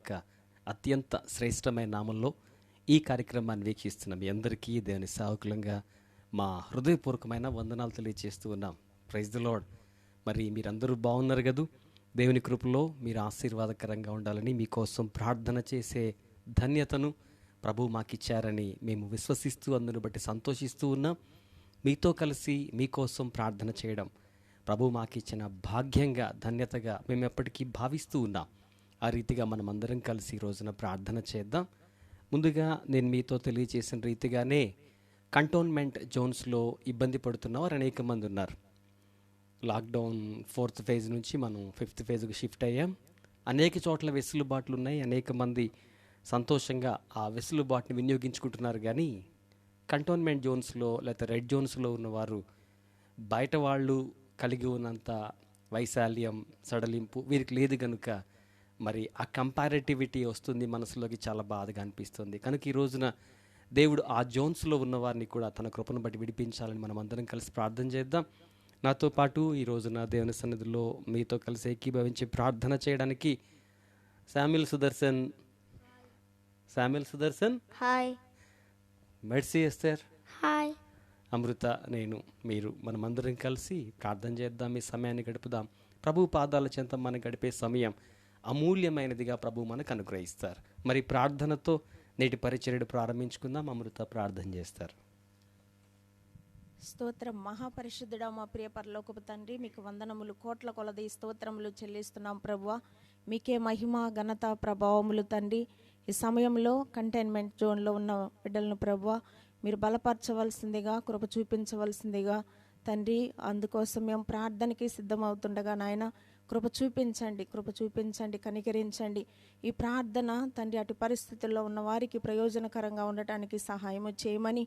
యొక్క అత్యంత శ్రేష్టమైన నామంలో ఈ కార్యక్రమాన్ని వీక్షిస్తున్న మీ అందరికీ దేవుని సేవకులంగా మా హృదయపూర్వకమైన వందనాలు తెలియజేస్తూ ఉన్నాం. Praise the Lord. మరి మీరందరూ బాగున్నారు కదూ? దేవుని కృపలో మీరు ఆశీర్వాదకరంగా ఉండాలని మీకోసం ప్రార్థన చేసే ధన్యతను ప్రభు మాకిచ్చారని మేము విశ్వసిస్తూ అందును బట్టి సంతోషిస్తూ ఉన్నాం. మీతో కలిసి మీకోసం ప్రార్థన చేయడం ప్రభు మాకిచ్చిన భాగ్యంగా, ధన్యతగా మేము ఎప్పటికీ భావిస్తూ ఉన్నాం. ఆ రీతిగా మనం అందరం కలిసి ఈ రోజున ప్రార్థన చేద్దాం. ముందుగా నేను మీతో తెలియజేసిన రీతిగానే కంటోన్మెంట్ జోన్స్లో ఇబ్బంది పడుతున్న వారు అనేక మంది ఉన్నారు. లాక్డౌన్ 4th ఫేజ్ నుంచి మనం 5th ఫేజ్కి షిఫ్ట్ అయ్యాం. అనేక చోట్ల వెసులుబాట్లు ఉన్నాయి. అనేక మంది సంతోషంగా ఆ వెసులుబాటుని వినియోగించుకుంటున్నారు. కానీ కంటోన్మెంట్ జోన్స్లో లేకపోతే రెడ్ జోన్స్లో ఉన్నవారు బయట వాళ్ళు కలిగి ఉన్నంత వైశాల్యం, సడలింపు వీరికి లేదు కనుక మరి ఆ కంపారిటివిటీ వస్తుంది, మనసులోకి చాలా బాధగా అనిపిస్తుంది. కనుక ఈ రోజున దేవుడు ఆ జోన్స్లో ఉన్నవారిని కూడా తన కృపను బట్టి విడిపించాలని మనం అందరం కలిసి ప్రార్థన చేద్దాం. నాతో పాటు ఈ రోజున దేవుని సన్నిధిలో మీతో కలిసి ఏకీభవించి ప్రార్థన చేయడానికి Samuel Sudarshan, hi. Mercy Esther, hi. Amrita, నేను, మీరు మనమందరం కలిసి ప్రార్థన చేద్దాం. ఈ సమయాన్ని గడుపుదాం. ప్రభు పాదాల చెంత మనం గడిపే సమయం అమూల్యమైనదిగా ప్రభు మనకు అనుగ్రహిస్తారు. మరి ప్రార్థనతో నేటి పరిచర్యను ప్రారంభించుకుందాం. అమృత ప్రార్థన చేస్తారు. స్తోత్రం. మహాపరిశుద్ధుడా, మా ప్రియ పరలోకపు తండ్రి, మీకు వందనములు, కోట్ల కొలది స్తోత్రములు చెల్లిస్తున్నాం ప్రభువా. మీకే మహిమ, ఘనత, ప్రభావములు తండ్రి. ఈ సమయంలో కంటైన్మెంట్ జోన్లో ఉన్న బిడ్డలను ప్రభువా మీరు బలపరచవలసిందిగా, కృప చూపించవలసిందిగా తండ్రి. అందుకోసం మేము ప్రార్థనకి సిద్ధమవుతుండగా నాయన కృప చూపించండి, కనికరించండి. ఈ ప్రార్థన తండ్రి అటు పరిస్థితుల్లో ఉన్న వారికి ప్రయోజనకరంగా ఉండటానికి సహాయం చేయమని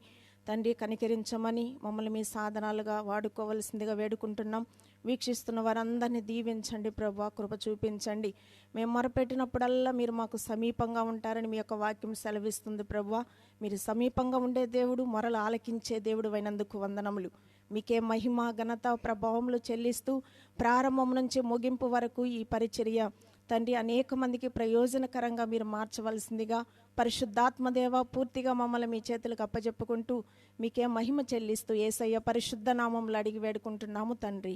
తండ్రి, కనికరించమని మమ్మల్ని మీ సాధనాలుగా వాడుకోవలసిందిగా వేడుకుంటున్నాం. వీక్షిస్తున్న వారందరినీ దీవించండి ప్రభువా, కృప చూపించండి. మేము మొరపెట్టినప్పుడల్లా మీరు మాకు సమీపంగా ఉంటారని మీ యొక్క వాక్యం సెలవిస్తుంది ప్రభువా. మీరు సమీపంగా ఉండే దేవుడు, మొరలు ఆలకించే దేవుడు అయినందుకు వందనములు. మీకే మహిమ, ఘనత, ప్రభావములు చెల్లిస్తూ ప్రారంభం నుంచి ముగింపు వరకు ఈ పరిచర్య తండ్రి అనేక మందికి ప్రయోజనకరంగా మీరు మార్చవలసిందిగా పరిశుద్ధాత్మదేవ పూర్తిగా మమ్మల్ని మీ చేతులకు అప్పచెప్పుకుంటూ మీకే మహిమ చెల్లిస్తూ యేసయ్య పరిశుద్ధ నామములో అడిగి వేడుకుంటున్నాము తండ్రి.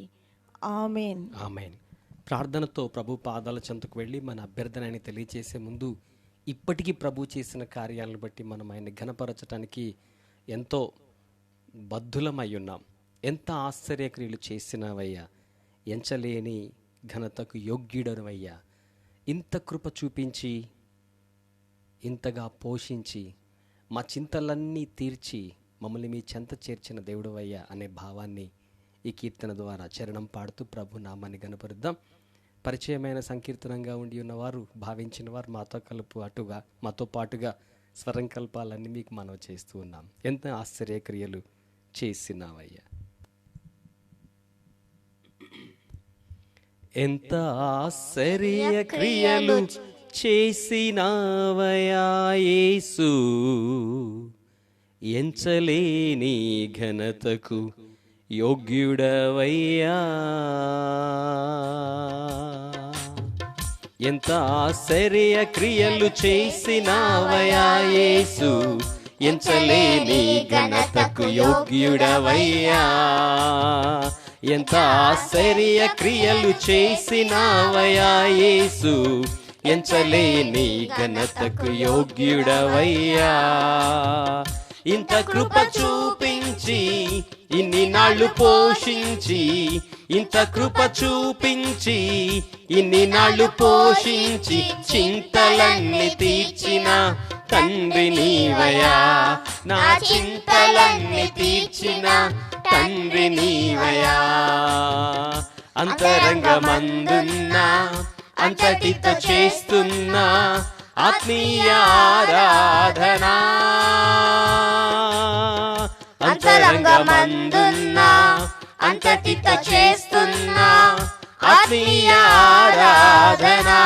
ఆమేన్. ఆమేన్. ప్రార్థనతో ప్రభు పాదాల చెంతకు వెళ్ళి మన అభ్యర్థనని తెలియచేసే ముందు ఇప్పటికీ ప్రభు చేసిన కార్యాలను బట్టి మనం ఆయన ఘనపరచడానికి ఎంతో బద్ధులమై ఉన్నాం. ఎంత ఆశ్చర్యక్రియలు చేసినావయ్యా, ఎంచలేని ఘనతకు యోగ్యుడనవయ్యా. ఇంత కృప చూపించి, ఇంతగా పోషించి, మా చింతలన్నీ తీర్చి మమ్మల్ని మీ చెంత చేర్చిన దేవుడవయ్యా అనే భావాన్ని ఈ కీర్తన ద్వారా చరణం పాడుతూ ప్రభు నామాన్ని గణపరుద్దాం. పరిచయమైన సంకీర్తనంగా ఉండి ఉన్నవారు, భావించిన వారు మాతో పాటుగా స్వరంకల్పాలన్నీ మీకు మనవి చేస్తూ ఉన్నాం. ఎంత ఆశ్చర్యక్రియలు చేసినావయ్యా, ఎంత ఆశ్చర్యక్రియలు చేసినావయ్యా యేసు, ఎంచలేని ఘనతకు యోగ్యుడవయ్యా. ఎంత ఆశ్చర్యక్రియలు చేసినావయ్యా యేసు, ఎంచలేని ఘనతకు యోగ్యుడవయ్యా. ఎంత ఆశ్చర్యక్రియలు చేసినావయ్యా యేసు, ఎంచలేని ఘనతకు యోగ్యుడవయ్యా. ఇంత కృప చూపించి ఇన్ని నాళ్ళు పోషించి, ఇంత కృప చూపించి ఇన్ని నాళ్ళు పోషించి, చింతలన్నీ తీర్చిన తండ్రి నీవయ్యా. నా చింతలన్నీ తీర్చిన తండ్రి నీవయ్యా. అంతరంగమందున్నా అంతటితో చేస్తున్నా ఆత్మీయ ఆరాధనా, అంతరంగమందున్నా అంతటితో చేస్తున్నా ఆత్మీయ ఆరాధనా.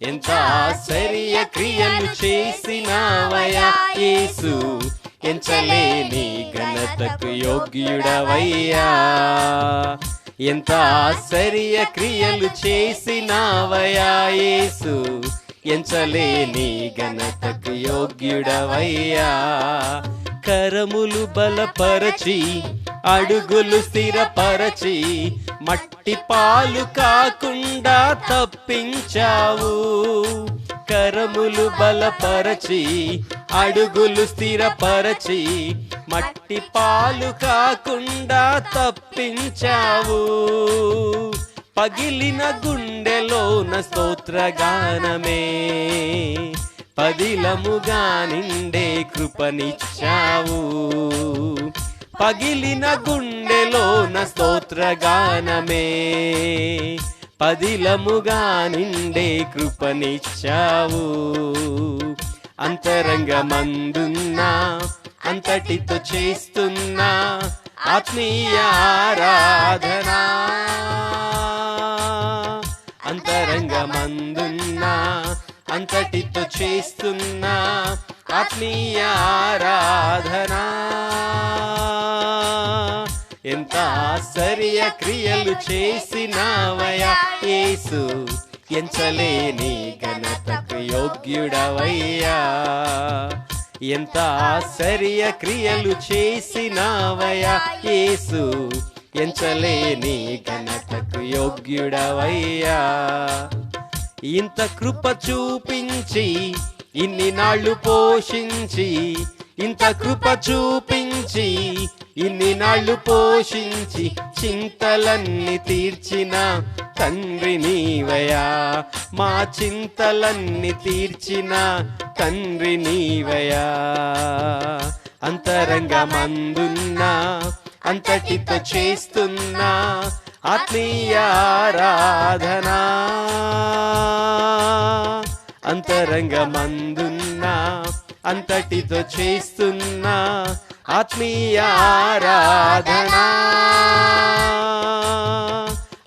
ఎంత ఆశ్చర్య క్రియలు చేసినావయ్యా యేసు, ఎంచలేని ఘనతకు యోగ్యుడవయ్యా. ఎంత ఆశ్చర్య క్రియలు చేసినావయా యేసు, ఎంచలేని ఘనతకు యోగ్యుడవయ్యా. కరములు బలపరచి అడుగులు స్థిరపరచి మట్టి పాలు కాకుండా తప్పించావు. కరములు బలపరచి అడుగులు స్థిరపరచి మట్టి పాలు కాకుండా తప్పించావు. పగిలిన గుండెలోన స్తోత్రగానమే పదిలముగా నిండే కృపనిచ్చావు. పగిలిన గుండెలోన స్తోత్రగానమే పదిలముగా నిండే కృపనిచ్చావు. అంతరంగమందున్నా అంతటితో చేస్తున్నా ఆత్మీయ ఆరాధన. అంతరంగమందున్నా అంతటితో చేస్తున్నా ఆత్మీయ ఆరాధన. ఎంత ఆశ్చర్య క్రియలు చేసినావయా యేసు, ఎంచలేని ఘనతకు యోగ్యుడవయ్యా. ఎంత ఆశ్చర్య క్రియలు చేసినావయా యేసు, ఎంచలేని ఘనతకు యోగ్యుడవయ్యా. ఇంత కృప చూపించి ఇన్ని నాళ్ళు పోషించి, ఇంత కృప చూపించి ఇన్ని నాళ్ళు పోషించి చింతలన్నీ తీర్చిన తండ్రి నీవయా. మా చింతలన్నీ తీర్చిన తండ్రి నీవయా. అంతరంగమందున్నా అంతటితో చేస్తున్నా ఆత్మీయ ఆరాధన. అంతరంగమందున్నా అంతటితో చేస్తున్నా ఆత్మీయ ఆరాధన.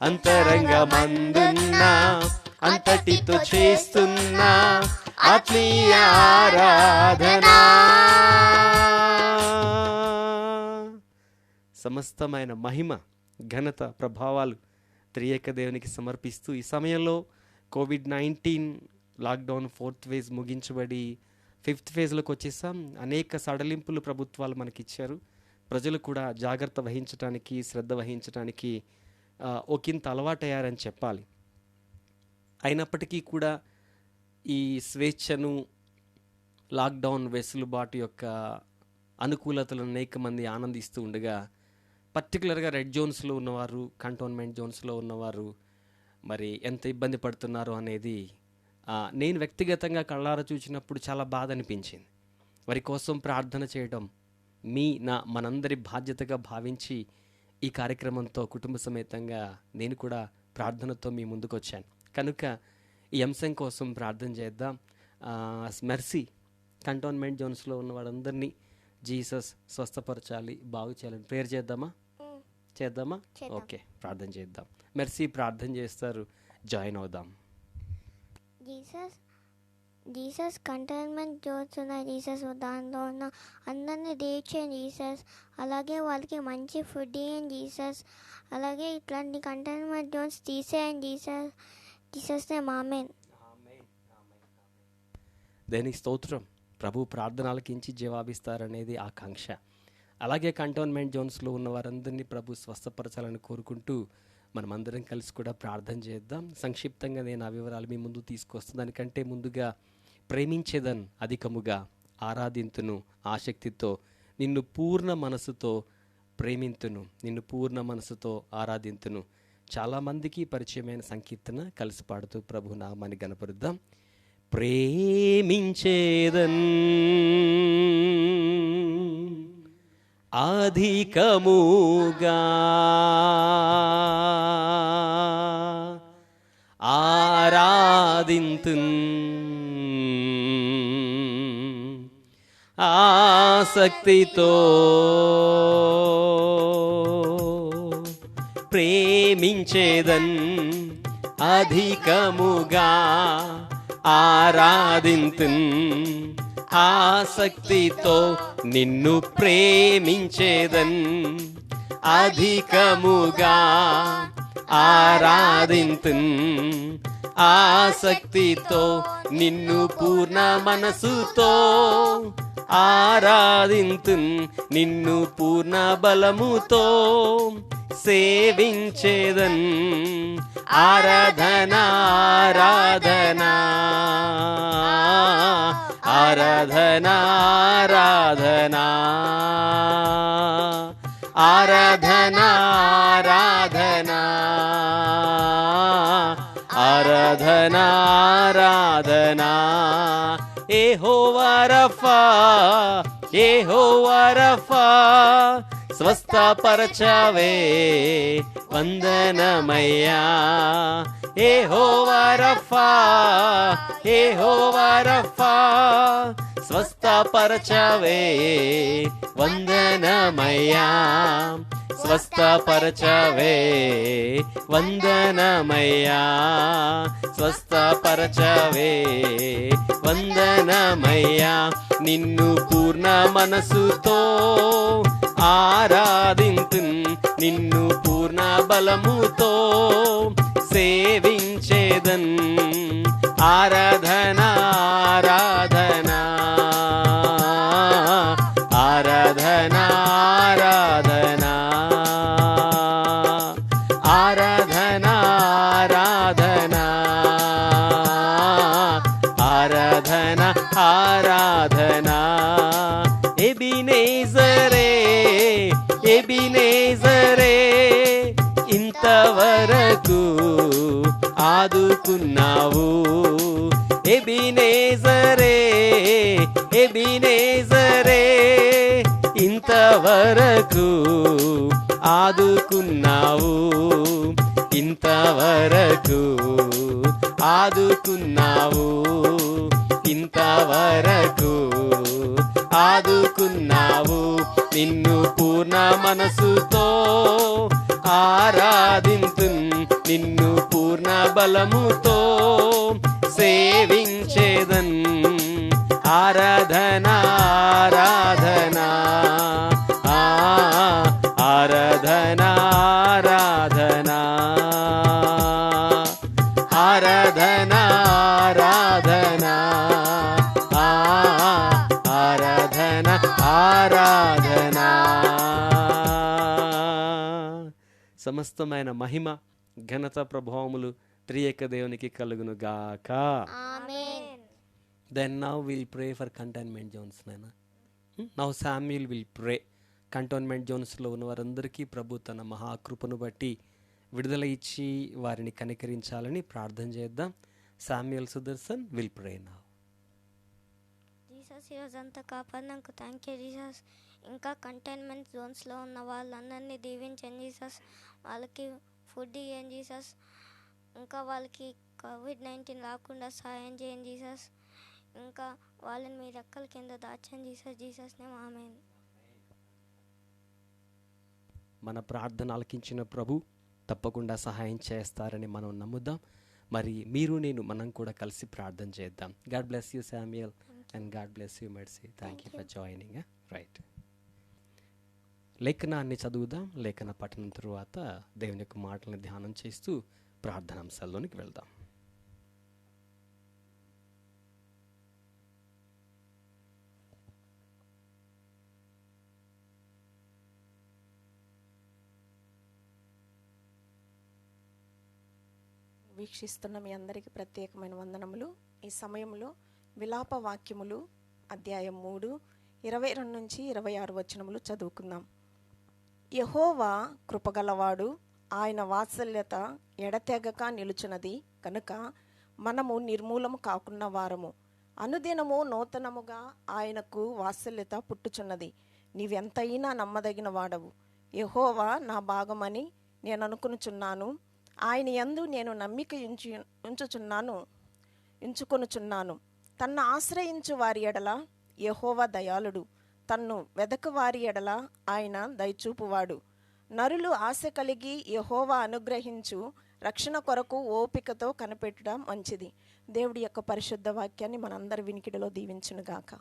అంతరంగమందున్నా అంతటితో చేస్తున్నా ఆత్మీయ ఆరాధన. సమస్తమైన మహిమ ఘనత ప్రభావాలు త్రియేక దేవునికి సమర్పిస్తూ ఈ సమయంలో కోవిడ్-19 లాక్డౌన్ 4th ఫేజ్ ముగించబడి 5th ఫేజ్లోకి వచ్చేసాం. అనేక సడలింపులు ప్రభుత్వాలు మనకిచ్చారు. ప్రజలు కూడా జాగ్రత్త వహించడానికి, శ్రద్ధ వహించడానికి ఒకంత అలవాటయ్యారని చెప్పాలి. అయినప్పటికీ కూడా ఈ స్వేచ్ఛను, లాక్డౌన్ వెసులుబాటు యొక్క అనుకూలతలను అనేక మంది ఆనందిస్తూ ఉండగా, పర్టికులర్గా రెడ్ జోన్స్లో ఉన్నవారు, కంటోన్మెంట్ జోన్స్లో ఉన్నవారు మరి ఎంత ఇబ్బంది పడుతున్నారు అనేది నేను వ్యక్తిగతంగా కళ్ళారా చూసినప్పుడు చాలా బాధ అనిపించింది. వారి కోసం ప్రార్థన చేయడం మనందరి బాధ్యతగా భావించి ఈ కార్యక్రమంతో కుటుంబ సమేతంగా నేను కూడా ప్రార్థనతో మీ ముందుకు వచ్చాను. కనుక ఈ అంశం కోసం ప్రార్థన చేద్దాం. మెర్సీ కంటోన్మెంట్ జోన్స్లో ఉన్న వాళ్ళందరినీ జీసస్ స్వస్థపరచాలి, బాగు చేయాలని ప్రేయర్ చేద్దామా? ఓకే, ప్రార్థన చేద్దాం. మెర్సీ ప్రార్థన చేస్తారు, జాయిన్ అవుదాం. జీసస్ కంటైన్మెంట్ జోన్స్ ఉన్నాయి జీసస్, దానిలో ఉన్న అందరినీ రీచ్ చేయండి జీసస్. అలాగే వాళ్ళకి మంచి ఫుడ్ ఇవ్వండి జీసస్. అలాగే ఇట్లాంటి కంటైన్మెంట్ జోన్స్ తీసేయండి జీసస్. జీసస్ నేమ్ ఆమేన్. దేనికి స్తోత్రం. ప్రభు ప్రార్థనలకించి జవాబిస్తారనేది ఆకాంక్ష. అలాగే కంటోన్మెంట్ జోన్స్లో ఉన్న వారందరినీ ప్రభు స్వస్థపరచాలని కోరుకుంటూ మనమందరం కలిసి కూడా ప్రార్థన చేద్దాం. సంక్షిప్తంగా నేను ఆ వివరాలు మీ ముందు తీసుకొస్తాను. దానికంటే ముందుగా ప్రేమించేదన్ అధికముగా ఆరాధింతును ఆసక్తితో, నిన్ను పూర్ణ మనసుతో ప్రేమింతును, నిన్ను పూర్ణ మనసుతో ఆరాధింతును. చాలామందికి పరిచయమైన సంకీర్తన కలిసి పాడుతూ ప్రభు నామాన్ని గణపరుద్దాం. ప్రేమించేదన్ అధికముగా ఆరాధింతున్ ఆసక్తితో, ప్రేమించేదన్ అధికముగా ఆరాధింతున్ ఆసక్తితో, నిన్ను ప్రేమించేదన్ అధికముగా ఆరాధింతున్, ఆసక్తితో నిన్ను పూర్ణ మనసుతో ఆరాధింతున్, నిన్ను పూర్ణ బలముతో సేవించేదన్. ఆరాధన ఆరాధన ఆరాధన ఆరాధన ఆరాధన ఆరాధన ఆరాధన ఆరాధన. యెహోవా రఫా, యెహోవా రఫా, స్వస్థపరచవే వందనమయ్యా. యెహోవా రఫా, యెహోవా రఫా, స్వస్థపరచవే వందనమయ్యా. స్వస్థపరచవే వందనమయ్యా. స్వస్థపరచవే వందనమయ్యా. నిన్ను పూర్ణ మనసుతో ఆరాధింతున్, నిన్ను పూర్ణ బలముతో సేవించేదన్. ఆరాధన ఆరాధన ఆరాధన ఆరాధన ఆరాధన ఆరాధన ఆరాధన ఆరాధన. ఎబినేజరే, ఎబినేజరే, ఇంతవరకు ఆదుకున్నావు. ఎబినేజరే, ఎబినేజరే, ఇంతవరకు ఆదుకున్నావు. ఇంతవరకు ఆదుకున్నావు. ఇంతవరకు ఆదుకున్నావు. నిన్ను పూర్ణ మనసుతో ఆరాధింతున్, నిన్ను పూర్ణ బలముతో సేవించేదన్. ఆరాధన ఆరాధన ఆరాధన ఆరాధన ఆరాధన ఆరాధన ఆరాధన ఆరాధన. సమస్తమైన మహిమ ఘనత ప్రభావములు త్రియేక దేవునికి కలుగును గాక. ఆమేన్. Then now we'll pray for containment zones. Now Samuel will pray. Cantonment జోన్స్లో ఉన్న వారందరికీ ప్రభు తన మహాకృపను బట్టి విడుదల ఇచ్చి వారిని కనికరించాలని ప్రార్థన చేద్దాం. Samuel Sudarshan will pray now. Jesus ఈరోజంతా కాపాడినందుకు థ్యాంక్ యూ జీసస్. ఇంకా కంటైన్మెంట్ జోన్స్లో ఉన్న వాళ్ళందరినీ దీవించండి జీసస్. వాళ్ళకి ఫుడ్ ఇవ్వండి జీసస్. ఇంకా వాళ్ళకి COVID-19 రాకుండా సహాయం చేయండి జీసస్. ఇంకా వాళ్ళని మీ రెక్కల కింద దాచండి జీసస్. జీసస్ నేమ్ ఆమేన్. మన ప్రార్థన ఆలకించిన ప్రభు తప్పకుండా సహాయం చేస్తారని మనం నమ్ముదాం. మరి మీరు నేను మనం కూడా కలిసి ప్రార్థన చేద్దాం. God bless you Samuel and God bless you Mercy. Thank you for joining. Right, లేఖనాన్ని చదువుదాం. లేఖన పఠనం తరువాత దేవుని యొక్క మాటలను ధ్యానం చేస్తూ ప్రార్థనాంశాల్లోనికి వెళ్దాం. వీక్షిస్తున్న మీ అందరికీ ప్రత్యేకమైన వందనములు. ఈ సమయంలో విలాప వాక్యములు అధ్యాయం 3 22 నుంచి 26 వచనములు చదువుకుందాం. యెహోవా కృపగలవాడు, ఆయన వాత్సల్యత ఎడతెగక నిలుచున్నది కనుక మనము నిర్మూలము కాకున్న వారము. అనుదినము నూతనముగా ఆయనకు వాత్సల్యత పుట్టుచున్నది. నీవెంతైనా నమ్మదగిన వాడవు. యెహోవా నా భాగమని నేను అనుకునుచున్నాను. ఆయన యందు నేను నమ్మిక ఉంచుకొనుచున్నాను. తన్ను ఆశ్రయించు వారి ఎడల యెహోవా దయాళుడు, తన్ను వెదకు వారి ఎడల ఆయన దయచూపువాడు. నరులు ఆశ కలిగి యెహోవా అనుగ్రహించు రక్షణ కొరకు ఓపికతో కనిపెట్టడం మంచిది. దేవుడి యొక్క పరిశుద్ధ వాక్యాన్ని మనందరి వినికిడిలో దీవించునుగాక.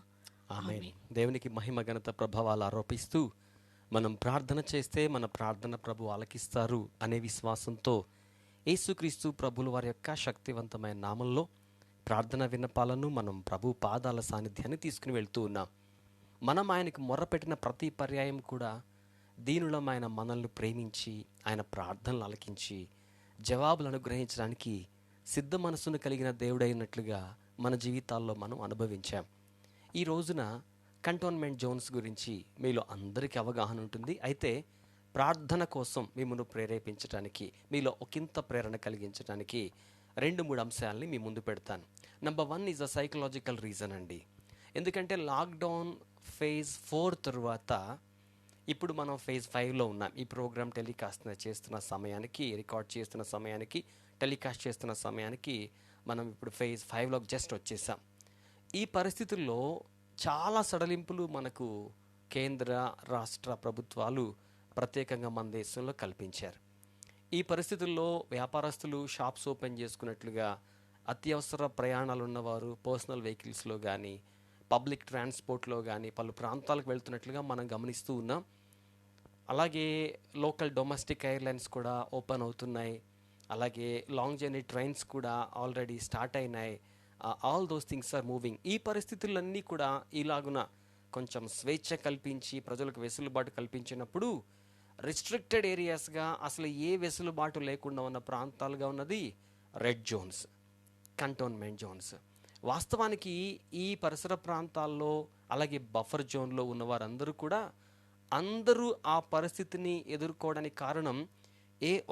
ఆమేన్. దేవునికి మహిమ ఘనత ప్రభావాలు ఆరోపిస్తూ మనం ప్రార్థన చేస్తే మన ప్రార్థన ప్రభు ఆలకిస్తారు అనే విశ్వాసంతో యేసుక్రీస్తు ప్రభుల వారి యొక్క శక్తివంతమైన నామంలో ప్రార్థన విన్నపాలను మనం ప్రభు పాదాల సాన్నిధ్యాన్ని తీసుకుని వెళ్తూ ఉన్నాం. మనం ఆయనకు మొర్రపెట్టిన ప్రతి పర్యాయం కూడా దీనులమైన మనల్ని ప్రేమించి ఆయన ప్రార్థనలు ఆలకించి జవాబులు అనుగ్రహించడానికి సిద్ధ మనసును కలిగిన దేవుడైనట్లుగా మన జీవితాల్లో మనం అనుభవించాం. ఈ రోజున కంటోన్మెంట్ జోన్స్ గురించి మీలో అందరికీ అవగాహన ఉంటుంది. అయితే ప్రార్థన కోసం మిమ్మల్ని ప్రేరేపించడానికి, మీలో ఒకంత ప్రేరణ కలిగించడానికి 2-3 అంశాలని మీ ముందు పెడతాను. Number 1 is a psychological reason అండి. ఎందుకంటే లాక్డౌన్ ఫేజ్ 4 తరువాత ఇప్పుడు మనం ఫేజ్ 5లో ఉన్నాం. ఈ ప్రోగ్రామ్ టెలికాస్ట్ చేస్తున్న సమయానికి, రికార్డ్ చేస్తున్న సమయానికి, టెలికాస్ట్ చేస్తున్న సమయానికి మనం ఇప్పుడు ఫేజ్ 5లోకి జస్ట్ వచ్చేసాం. ఈ పరిస్థితుల్లో చాలా సడలింపులు మనకు కేంద్ర రాష్ట్ర ప్రభుత్వాలు ప్రత్యేకంగా మన దేశంలో కల్పించారు. ఈ పరిస్థితుల్లో వ్యాపారస్తులు షాప్స్ ఓపెన్ చేసుకున్నట్లుగా, అత్యవసర ప్రయాణాలు ఉన్నవారు పర్సనల్ వెహికల్స్లో కానీ, పబ్లిక్ ట్రాన్స్పోర్ట్లో కానీ పలు ప్రాంతాలకు వెళ్తున్నట్లుగా మనం గమనిస్తూ ఉన్నాం. అలాగే లోకల్ డొమెస్టిక్ ఎయిర్లైన్స్ కూడా ఓపెన్ అవుతున్నాయి. అలాగే లాంగ్ జర్నీ ట్రైన్స్ కూడా ఆల్రెడీ స్టార్ట్ అయినాయి. All those things are moving. ఈ పరిస్థితులన్నీ కూడా ఇలాగున కొంచెం స్వేచ్ఛ కల్పించి ప్రజలకు వెసులుబాటు కల్పించినప్పుడు రిస్ట్రిక్టెడ్ ఏరియాస్గా, అసలు ఏ వెసులుబాటు లేకుండా ఉన్న ప్రాంతాలుగా ఉన్నది రెడ్ జోన్స్, కంటోన్మెంట్ జోన్స్. వాస్తవానికి ఈ పరిసర ప్రాంతాల్లో అలాగే బఫర్ జోన్లో ఉన్న వారందరూ కూడా అందరూ ఆ పరిస్థితిని ఎదుర్కోవడానికి కారణం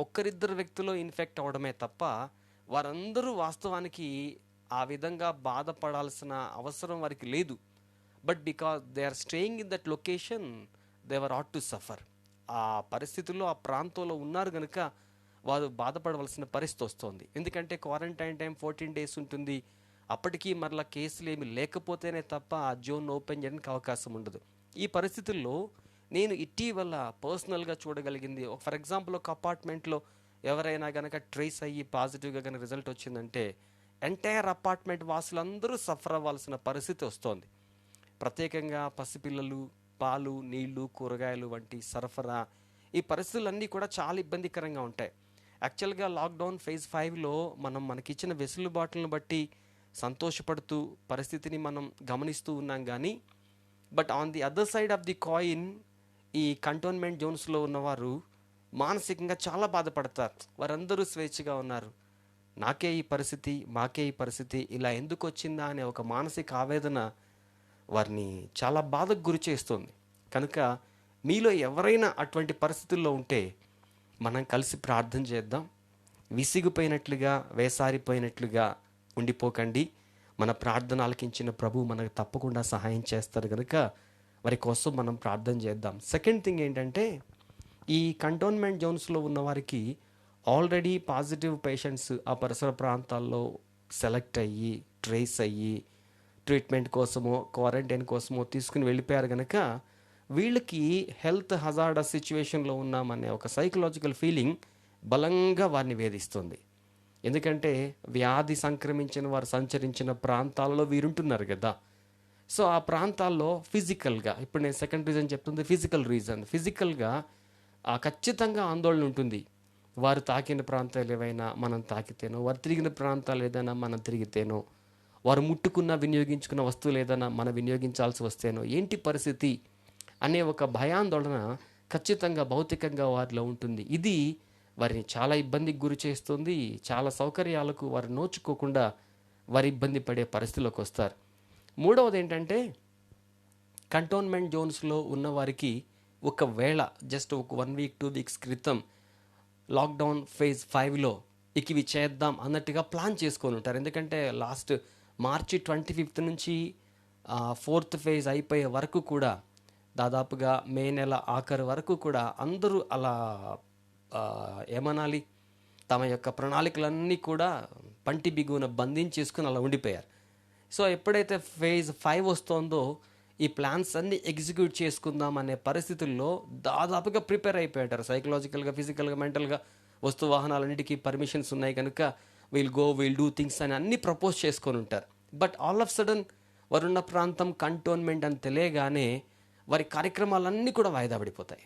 ఒక్కరిద్దరు వ్యక్తులు ఇన్ఫెక్ట్ అవడమే తప్ప వారందరూ వాస్తవానికి ఆ విధంగా బాధపడాల్సిన అవసరం వారికి లేదు. But because they are staying in that location they were ought to suffer. ఆ పరిస్థితుల్లో ఆ ప్రాంతంలో ఉన్నారు కనుక వారు బాధపడవలసిన పరిస్థితి వస్తుంది. ఎందుకంటే క్వారంటైన్ టైం 14 days ఉంటుంది. అప్పటికీ మరలా కేసులు ఏమి లేకపోతేనే తప్ప ఆ జోన్ ఓపెన్ చేయడానికి అవకాశం ఉండదు. ఈ పరిస్థితుల్లో నేను ఇటీవల పర్సనల్గా చూడగలిగింది, ఫర్ ఎగ్జాంపుల్ ఒక అపార్ట్మెంట్లో ఎవరైనా కనుక ట్రేస్ అయ్యి పాజిటివ్గా కనుక రిజల్ట్ వచ్చిందంటే ఎంటైర్ అపార్ట్మెంట్ వాసులందరూ సఫర్ అవ్వాల్సిన పరిస్థితి వస్తోంది. ప్రత్యేకంగా పసిపిల్లలు, పాలు, నీళ్లు, కూరగాయలు వంటి సరఫరా, ఈ పరిస్థితులన్నీ కూడా చాలా ఇబ్బందికరంగా ఉంటాయి. యాక్చువల్గా లాక్డౌన్ ఫేజ్ 5లో మనకిచ్చిన వెసులుబాట్లను బట్టి సంతోషపడుతూ పరిస్థితిని మనం గమనిస్తూ ఉన్నాం. కానీ but on the other side of the coin ఈ కంటోన్మెంట్ జోన్స్లో ఉన్నవారు మానసికంగా చాలా బాధపడతారు. వారందరూ స్వేచ్ఛగా ఉన్నారు, నాకే ఈ పరిస్థితి, మాకే ఈ పరిస్థితి, ఇలా ఎందుకు వచ్చిందా అనే ఒక మానసిక ఆవేదన వారిని చాలా బాధకు గురి చేస్తుంది. కనుక మీలో ఎవరైనా అటువంటి పరిస్థితుల్లో ఉంటే మనం కలిసి ప్రార్థన చేద్దాం. విసిగిపోయినట్లుగా, వేసారిపోయినట్లుగా ఉండిపోకండి. మన ప్రార్థన ఆలకించిన ప్రభు మనకు తప్పకుండా సహాయం చేస్తారు కనుక వారి కోసం మనం ప్రార్థన చేద్దాం. సెకండ్ థింగ్ ఏంటంటే, ఈ కంటోన్మెంట్ జోన్స్లో ఉన్న వారికి ఆల్రెడీ పాజిటివ్ పేషెంట్స్ ఆ పరిసర ప్రాంతాల్లో సెలెక్ట్ అయ్యి, ట్రేస్ అయ్యి, ట్రీట్మెంట్ కోసమో క్వారంటైన్ కోసమో తీసుకుని వెళ్ళిపోయారు కనుక వీళ్ళకి హెల్త్ హజార్డస్ సిచ్యువేషన్లో ఉన్నామనే ఒక సైకలాజికల్ ఫీలింగ్ బలంగా వారిని వేధిస్తుంది. ఎందుకంటే వ్యాధి సంక్రమించిన వారు సంచరించిన ప్రాంతాల్లో వీరుంటున్నారు కదా. సో ఆ ప్రాంతాల్లో ఫిజికల్గా, ఇప్పుడు నేను సెకండ్ రీజన్ చెప్తుంది ఫిజికల్ రీజన్, ఫిజికల్గా ఖచ్చితంగా ఆందోళన ఉంటుంది. వారు తాకిన ప్రాంతాలు ఏవైనా మనం తాకితేనో, వారు తిరిగిన ప్రాంతాలు ఏదైనా మనం తిరిగితేనో, వారు ముట్టుకున్న వినియోగించుకున్న వస్తువులు ఏదైనా మనం వినియోగించాల్సి వస్తేనో ఏంటి పరిస్థితి అనే ఒక భయాందోళన ఖచ్చితంగా భౌతికంగా వారిలో ఉంటుంది. ఇది వారిని చాలా ఇబ్బందికి గురి చేస్తుంది. చాలా సౌకర్యాలకు వారు నోచుకోకుండా వారు ఇబ్బంది పడే పరిస్థితిలోకి వస్తారు. మూడవది ఏంటంటే, కంటోన్మెంట్ జోన్స్లో ఉన్నవారికి ఒకవేళ జస్ట్ ఒక 1 week 2 weeks క్రితం లాక్డౌన్ ఫేజ్ 5లో ఇవి చేద్దాం అన్నట్టుగా ప్లాన్ చేసుకొని ఉంటారు. ఎందుకంటే లాస్ట్ March 25th నుంచి 4th phase అయిపోయే వరకు కూడా, దాదాపుగా మే నెల ఆఖరి వరకు కూడా అందరూ అలా ఏమనాలి, తమ యొక్క ప్రణాళికలన్నీ కూడా పంటి బిగున బంధించేసుకుని అలా ఉండిపోయారు. సో ఎప్పుడైతే ఫేజ్ 5 వస్తుందో ఈ ప్లాన్స్ అన్నీ ఎగ్జిక్యూట్ చేసుకుందాం అనే పరిస్థితుల్లో దాదాపుగా ప్రిపేర్ అయిపోయారు. సైకలాజికల్గా, ఫిజికల్గా, మెంటల్గా. వస్తు వాహనాలన్నిటికీ పర్మిషన్స్ ఉన్నాయి కనుక విల్ డూ థింగ్స్ అని అన్నీ ప్రపోజ్ చేసుకొని ఉంటారు. బట్ ఆల్ ఆఫ్ సడన్ వారున్న ప్రాంతం కంటోన్మెంట్ అని తెలియగానే వారి కార్యక్రమాలన్నీ కూడా వాయిదా పడిపోతాయి.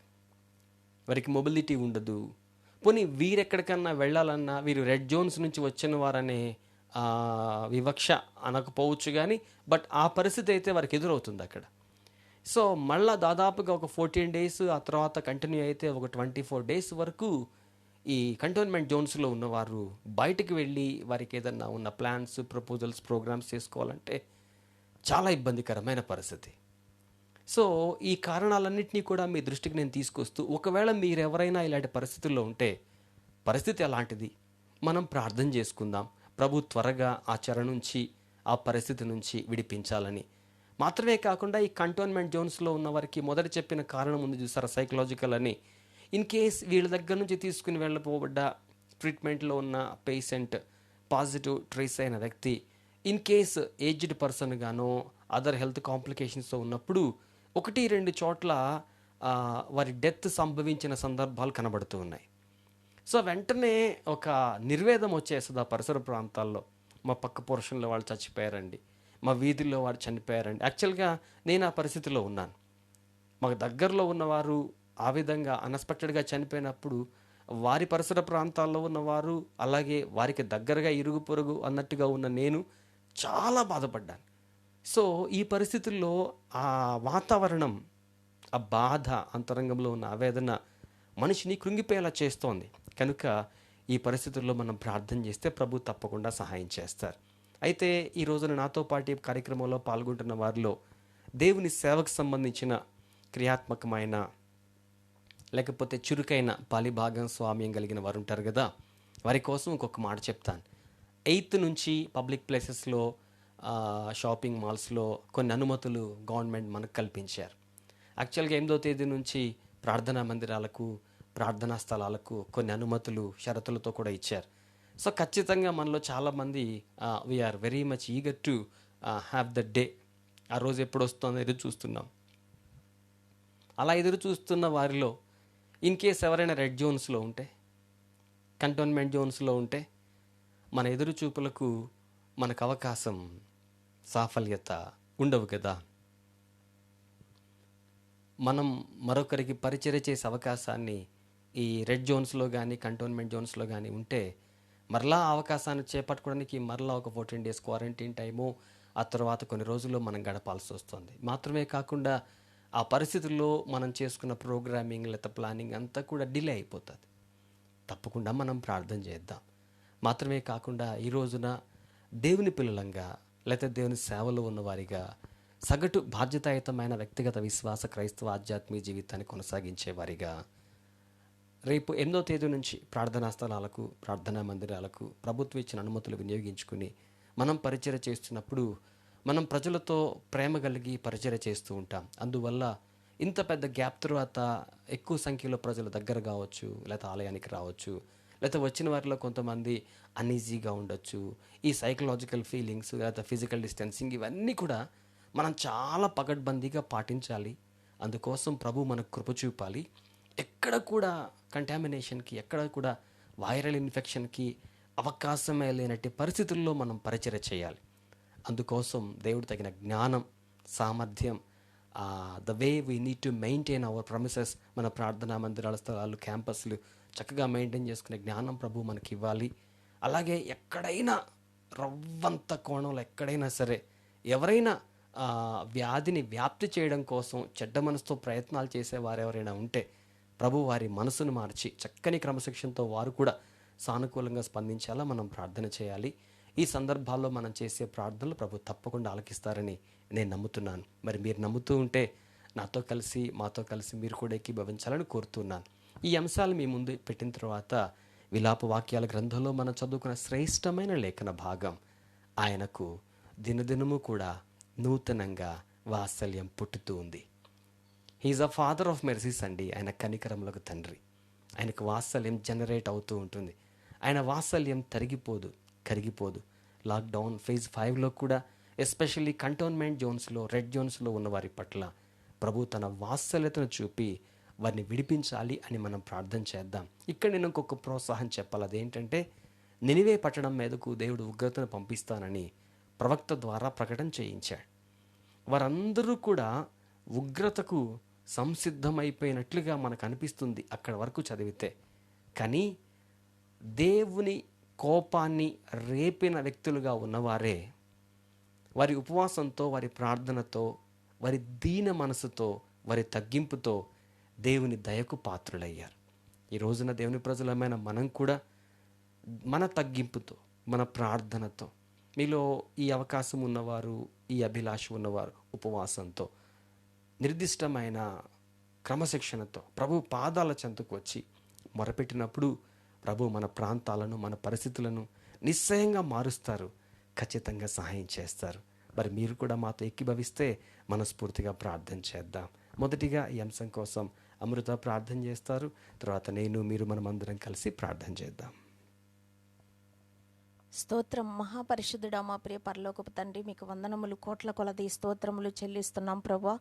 వారికి మొబిలిటీ ఉండదు. పోనీ వీరెక్కడికన్నా వెళ్ళాలన్నా వీరు రెడ్ జోన్స్ నుంచి వచ్చిన వారనే వివక్ష అనకపోవచ్చు కానీ, బట్ ఆ పరిస్థితి అయితే వారికి ఎదురవుతుంది అక్కడ. సో మళ్ళా దాదాపుగా ఒక 14 days, ఆ తర్వాత కంటిన్యూ అయితే ఒక 24 days వరకు ఈ కంటోన్మెంట్ జోన్స్లో ఉన్నవారు బయటికి వెళ్ళి వారికి ఏదన్నా ఉన్న ప్లాన్స్, ప్రపోజల్స్, ప్రోగ్రామ్స్ చేసుకోవాలంటే చాలా ఇబ్బందికరమైన పరిస్థితి. సో ఈ కారణాలన్నింటినీ కూడా మీ దృష్టికి నేను తీసుకొస్తూ, ఒకవేళ మీరెవరైనా ఇలాంటి పరిస్థితుల్లో ఉంటే, పరిస్థితి అలాంటిది, మనం ప్రార్థన చేసుకుందాం ప్రభు త్వరగా ఆ చెర నుంచి, ఆ పరిస్థితి నుంచి విడిపించాలని. మాత్రమే కాకుండా ఈ కంటోన్మెంట్ జోన్స్లో ఉన్న వారికి మొదట చెప్పిన కారణం ఉంది చూసారా, సైకలాజికల్ అని. ఇన్ కేస్ వీళ్ళ దగ్గర నుంచి తీసుకుని వెళ్ళబోబడ్డ ట్రీట్మెంట్లో ఉన్న పేషెంట్ పాజిటివ్ ట్రేస్ అయిన వ్యక్తి ఇన్ కేస్ ఏజ్డ్ పర్సన్ గానో అదర్ హెల్త్ కాంప్లికేషన్స్తో ఉన్నప్పుడు 1-2 చోట్ల వారి డెత్ సంభవించిన సందర్భాలు కనబడుతూ ఉన్నాయి. సో వెంటనే ఒక నిర్వేదం వచ్చేస్తుంది ఆ పరిసర ప్రాంతాల్లో. మా పక్క పోర్షన్లో వాళ్ళు చచ్చిపోయారండి, మా వీధుల్లో వారు చనిపోయారండి. యాక్చువల్గా నేను ఆ పరిస్థితిలో ఉన్నాను. మాకు దగ్గరలో ఉన్నవారు ఆ విధంగా అన్ఎక్స్పెక్టెడ్గా చనిపోయినప్పుడు వారి పరిసర ప్రాంతాల్లో ఉన్నవారు, అలాగే వారికి దగ్గరగా ఇరుగు పొరుగు అన్నట్టుగా ఉన్న నేను చాలా బాధపడ్డాను. సో ఈ పరిస్థితుల్లో ఆ వాతావరణం, ఆ బాధ, అంతరంగంలో ఉన్న ఆవేదన మనిషిని కృంగిపోయేలా చేస్తోంది. కనుక ఈ పరిస్థితుల్లో మనం ప్రార్థన చేస్తే ప్రభు తప్పకుండా సహాయం చేస్తారు. అయితే ఈ రోజున నాతో పాటు ఈ కార్యక్రమంలో పాల్గొంటున్న వారిలో దేవుని సేవకు సంబంధించిన క్రియాత్మకమైన లేకపోతే చురుకైన పాలిభాగం స్వామ్యం కలిగిన వారు ఉంటారు కదా, వారి కోసం ఇంకొక మాట చెప్తాను. 8th నుంచి పబ్లిక్ ప్లేసెస్లో, షాపింగ్ మాల్స్లో కొన్ని అనుమతులు గవర్నమెంట్ మనకు కల్పించారు. యాక్చువల్గా 8వ తేదీ నుంచి ప్రార్థనా మందిరాలకు, ప్రార్థనా స్థలాలకు కొన్ని అనుమతులు షరతులతో కూడా ఇచ్చారు. సో ఖచ్చితంగా మనలో చాలామంది we are very much eager to have the day. ఆ రోజు ఎప్పుడు వస్తుందో ఎదురు చూస్తున్నాం. అలా ఎదురు చూస్తున్న వారిలో ఇన్ కేస్ ఎవరైనా రెడ్ జోన్స్లో ఉంటే, కంటోన్మెంట్ జోన్స్లో ఉంటే, మన ఎదురు చూపులకు మనకు అవకాశం, సాఫల్యత ఉండవు కదా. మనం మరొకరికి పరిచర్య చేసే అవకాశాన్ని ఈ రెడ్ జోన్స్లో కానీ కంటోన్మెంట్ జోన్స్లో కానీ ఉంటే, మరలా అవకాశాన్ని చేపట్టుకోవడానికి మరలా ఒక 14 days క్వారంటైన్ టైము, ఆ తర్వాత కొన్ని రోజుల్లో మనం గడపాల్సి వస్తుంది. మాత్రమే కాకుండా ఆ పరిస్థితుల్లో మనం చేసుకున్న ప్రోగ్రామింగ్ లేదా ప్లానింగ్ అంతా కూడా డిలే అయిపోతుంది. తప్పకుండా మనం ప్రార్థన చేద్దాం. మాత్రమే కాకుండా ఈ రోజున దేవుని పిల్లలంగా లేకపోతే దేవుని సేవలో ఉన్నవారిగా, సగటు బాధ్యతాయుతమైన వ్యక్తిగత విశ్వాస క్రైస్తవ ఆధ్యాత్మిక జీవితాన్ని కొనసాగించేవారిగా రేపు 8వ తేదీ నుంచి ప్రార్థనా స్థలాలకు, ప్రార్థనా మందిరాలకు ప్రభుత్వం ఇచ్చిన అనుమతులు వినియోగించుకుని మనం పరిచర్య చేస్తున్నప్పుడు మనం ప్రజలతో ప్రేమ కలిగి పరిచర్య చేస్తూ ఉంటాం. అందువల్ల ఇంత పెద్ద గ్యాప్ తర్వాత ఎక్కువ సంఖ్యలో ప్రజల దగ్గర కావచ్చు, లేదా ఆలయానికి రావచ్చు, లేదా వచ్చిన వారిలో కొంతమంది అన్ఈజీగా ఉండొచ్చు. ఈ సైకలాజికల్ ఫీలింగ్స్ లేదా ఫిజికల్ డిస్టెన్సింగ్ ఇవన్నీ కూడా మనం చాలా పకడ్బందీగా పాటించాలి. అందుకోసం ప్రభు మనకు కృప చూపాలి. ఎక్కడ కూడా కంటామినేషన్కి, ఎక్కడ కూడా వైరల్ ఇన్ఫెక్షన్కి అవకాశమే లేనట్టి పరిస్థితుల్లో మనం పరిచర్య చేయాలి. అందుకోసం దేవుడు తగిన జ్ఞానం, సామర్థ్యం, the way we need to maintain hour premises, మన ప్రార్థనా మందిరాల స్థలాలు, క్యాంపస్లు చక్కగా మెయింటైన్ చేసుకునే జ్ఞానం ప్రభు మనకి ఇవ్వాలి. అలాగే ఎక్కడైనా రవ్వంత కోణంలో ఎక్కడైనా సరే ఎవరైనా వ్యాధిని వ్యాప్తి చేయడం కోసం చెడ్డ మనసుతో ప్రయత్నాలు చేసేవారు ఎవరైనా ఉంటే ప్రభు వారి మనసును మార్చి చక్కని క్రమశిక్షణతో వారు కూడా సానుకూలంగా స్పందించేలా మనం ప్రార్థన చేయాలి. ఈ సందర్భాల్లో మనం చేసే ప్రార్థనలు ప్రభు తప్పకుండా ఆలకిస్తారని నేను నమ్ముతున్నాను. మరి మీరు నమ్ముతూ ఉంటే నాతో కలిసి, మాతో కలిసి మీరు కూడా ఏకీభవించాలని కోరుతున్నాను. ఈ అంశాలు మీ ముందు పెట్టిన తర్వాత విలాప వాక్యాల గ్రంథంలో మనం చదువుకున్న శ్రేష్టమైన లేఖన భాగం, ఆయనకు దినదినము కూడా నూతనంగా వాత్సల్యం పుట్టుతూ ఉంది. He is a father of mercies అండి. ఆయన కనికరములకు తండ్రి. ఆయనకు వాత్సల్యం జనరేట్ అవుతూ ఉంటుంది. ఆయన వాత్సల్యం తరిగిపోదు, కరిగిపోదు. లాక్డౌన్ ఫేజ్ 5లో కూడా ఎస్పెషల్లీ కంటోన్మెంట్ జోన్స్లో, రెడ్ జోన్స్లో ఉన్న వారి పట్ల ప్రభు తన వాత్సల్యతను చూపి వారిని విడిపించాలి అని మనం ప్రార్థన చేద్దాం. ఇక్కడ నేను ఇంకొక ప్రోత్సాహం చెప్పాలి. అదేంటంటే, నినివే పట్టణం మీదకు దేవుడు ఉగ్రతను పంపిస్తానని ప్రవక్త ద్వారా ప్రకటన చేయించాడు. వారందరూ కూడా ఉగ్రతకు సంసిద్ధమైపోయినట్లుగా మనకు అనిపిస్తుంది అక్కడ వరకు చదివితే. కానీ దేవుని కోపాన్ని రేపిన వ్యక్తులుగా ఉన్నవారే వారి ఉపవాసంతో, వారి ప్రార్థనతో, వారి దీన మనసుతో, వారి తగ్గింపుతో దేవుని దయకు పాత్రులయ్యారు. ఈ రోజున దేవుని ప్రజలమైన మనం కూడా మన తగ్గింపుతో, మన ప్రార్థనతో, మీలో ఈ అవకాశం ఉన్నవారు, ఈ అభిలాష ఉన్నవారు ఉపవాసంతో, నిర్దిష్టమైన క్రమశిక్షణతో ప్రభు పాదాల చెంతకు వచ్చి మొరపెట్టినప్పుడు ప్రభు మన ప్రాంతాలను, మన పరిస్థితులను నిశ్చయంగా మారుస్తారు, ఖచ్చితంగా సహాయం చేస్తారు. మరి మీరు కూడా మాతో ఏకీభవిస్తే మనస్ఫూర్తిగా ప్రార్థన చేద్దాం. మొదటిగా ఈ అంశం కోసం అమృత ప్రార్థన చేస్తారు, తర్వాత నేను, మీరు, మనమందరం కలిసి ప్రార్థన చేద్దాం. స్తోత్రం. మహాపరిశుద్ధుడా మా ప్రియ పరలోకపు తండ్రి, మీకు వందనములు, కోట్ల కొలది స్తోత్రములు చెల్లిస్తున్నాం ప్రభా.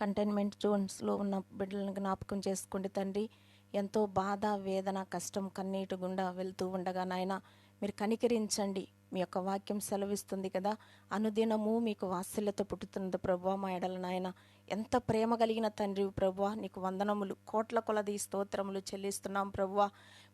కంటైన్మెంట్ జోన్స్లో ఉన్న బిడ్డలను జ్ఞాపకం చేసుకోండి తండ్రి. ఎంతో బాధ, వేదన, కష్టం, కన్నీటి గుండా వెళ్తూ ఉండగా నాయన మీరు కనికరించండి. మీ యొక్క వాక్యం సెలవిస్తుంది కదా, అనుదినము మీకు వాత్సల్యత పుట్టుతున్నది ప్రభువా మా ఎడల నాయన. ఎంత ప్రేమ కలిగిన తండ్రి ప్రభువా, నీకు వందనములు, కోట్ల కొలది స్తోత్రములు చెల్లిస్తున్నాం ప్రభువా.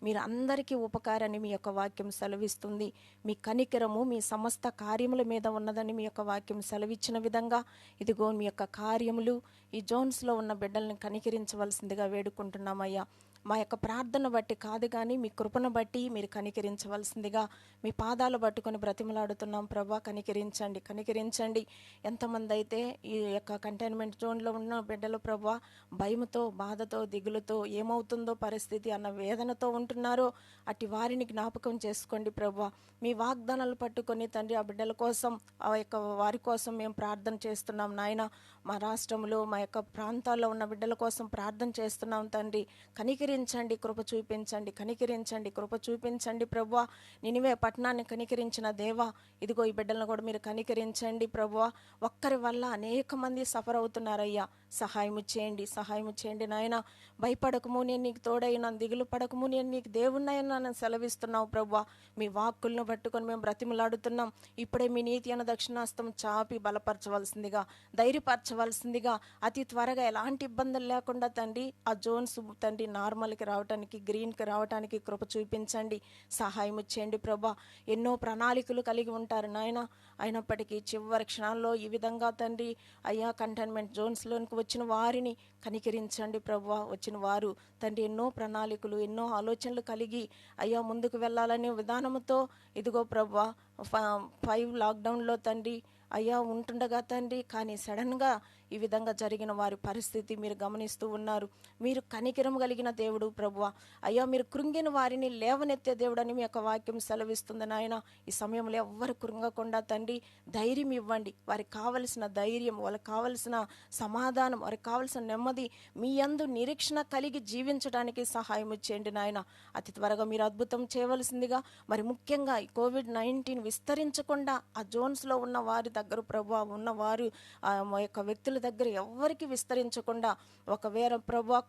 మీరు అందరికీ ఉపకారాన్ని మీ యొక్క వాక్యం సెలవిస్తుంది. మీ కనికరము మీ సమస్త కార్యముల మీద ఉన్నదని మీ యొక్క వాక్యం సెలవిచ్చిన విధంగా ఇదిగో మీ యొక్క కార్యములు ఈ జోన్స్లో ఉన్న బిడ్డల్ని కనికరించవలసిందిగా వేడుకుంటున్నామయ్యా. మా యొక్క ప్రార్థన బట్టి కాదు కానీ మీ కృపను బట్టి మీరు కనికరించవలసిందిగా మీ పాదాలు పట్టుకొని బ్రతిమలాడుతున్నాం ప్రభా. కనికరించండి, కనికరించండి. ఎంతమంది అయితే ఈ యొక్క కంటైన్మెంట్ జోన్లో ఉన్న బిడ్డలు ప్రభా భయముతో, బాధతో, దిగులుతో, ఏమవుతుందో పరిస్థితి అన్న వేదనతో ఉంటున్నారో అట్టి వారిని జ్ఞాపకం చేసుకోండి ప్రభా. మీ వాగ్దానాలు పట్టుకొని తండ్రి ఆ బిడ్డల కోసం, ఆ యొక్క వారి కోసం మేము ప్రార్థన చేస్తున్నాం నాయన. మా రాష్ట్రంలో, మా యొక్క ప్రాంతాల్లో ఉన్న బిడ్డల కోసం ప్రార్థన చేస్తున్నాం తండ్రి. కనికరించండి, కృప చూపించండి, కనికరించండి, కృప చూపించండి ప్రభువా. నినివే పట్టణాన్ని కనికరించిన దేవా, ఇదిగో ఈ బిడ్డలను కూడా మీరు కనికరించండి ప్రభువా. ఒక్కరి వల్ల అనేక మంది సఫర్ అవుతున్నారయ్యా. సహాయము చేయండి, సహాయము చేయండి నాయన. భయపడకము, నేను నీకు తోడైనా, దిగులు పడకము, నేను నీకు దేవుణ్ణైనా సెలవిస్తున్నావు ప్రభువా. మీ వాక్కులను పట్టుకొని మేము బ్రతిమలాడుతున్నాం. ఇప్పుడే మీ నీతి అన్న దక్షిణాస్తం చాపి బలపరచవలసిందిగా, ధైర్యపరచవలసిందిగా, అతి త్వరగా ఎలాంటి ఇబ్బందులు లేకుండా తండ్రి ఆ జోన్స్ తండ్రి నార్మల్కి రావడానికి, గ్రీన్కి రావడానికి కృప చూపించండి, సహాయం చేయండి ప్రభా. ఎన్నో ప్రణాళికలు కలిగి ఉంటారు నాయన. అయినప్పటికీ చివరి క్షణాల్లో ఈ విధంగా తండ్రి అయ్యా కంటైన్మెంట్ జోన్స్లోనికి వచ్చిన వారిని కనికరించండి ప్రభువా. వచ్చిన వారు తండ్రి ఎన్నో ప్రణాళికలు, ఎన్నో ఆలోచనలు కలిగి అయ్యా ముందుకు వెళ్ళాలనే విధానంతో ఇదిగో ప్రభువా 5 లాక్డౌన్లో తండ్రి అయ్యా ఉంటుండగా తండ్రి, కానీ సడన్గా ఈ విధంగా జరిగిన వారి పరిస్థితి మీరు గమనిస్తూ ఉన్నారు. మీరు కనికరం కలిగిన దేవుడు ప్రభువా. అయ్యా మీరు కృంగిన వారిని లేవనెత్తే దేవుడు అని మీ యొక్క వాక్యం సెలవిస్తుంది నాయన. ఈ సమయంలో ఎవ్వరు కృంగకుండా తండ్రి ధైర్యం ఇవ్వండి. వారికి కావలసిన ధైర్యం, వాళ్ళకి కావలసిన సమాధానం, వారికి కావలసిన నెమ్మది, మీ యందు నిరీక్షణ కలిగి జీవించడానికి సహాయం చేయండి నాయన. అతి త్వరగా మీరు అద్భుతం చేయవలసిందిగా, మరి ముఖ్యంగా ఈ COVID-19 విస్తరించకుండా ఆ జోన్స్లో ఉన్న వారి దగ్గర ప్రభువా, ఉన్నవారు మా యొక్క వ్యక్తుల దగ్గర ఎవరికి విస్తరించకుండా, ఒకవేళ ప్రభువా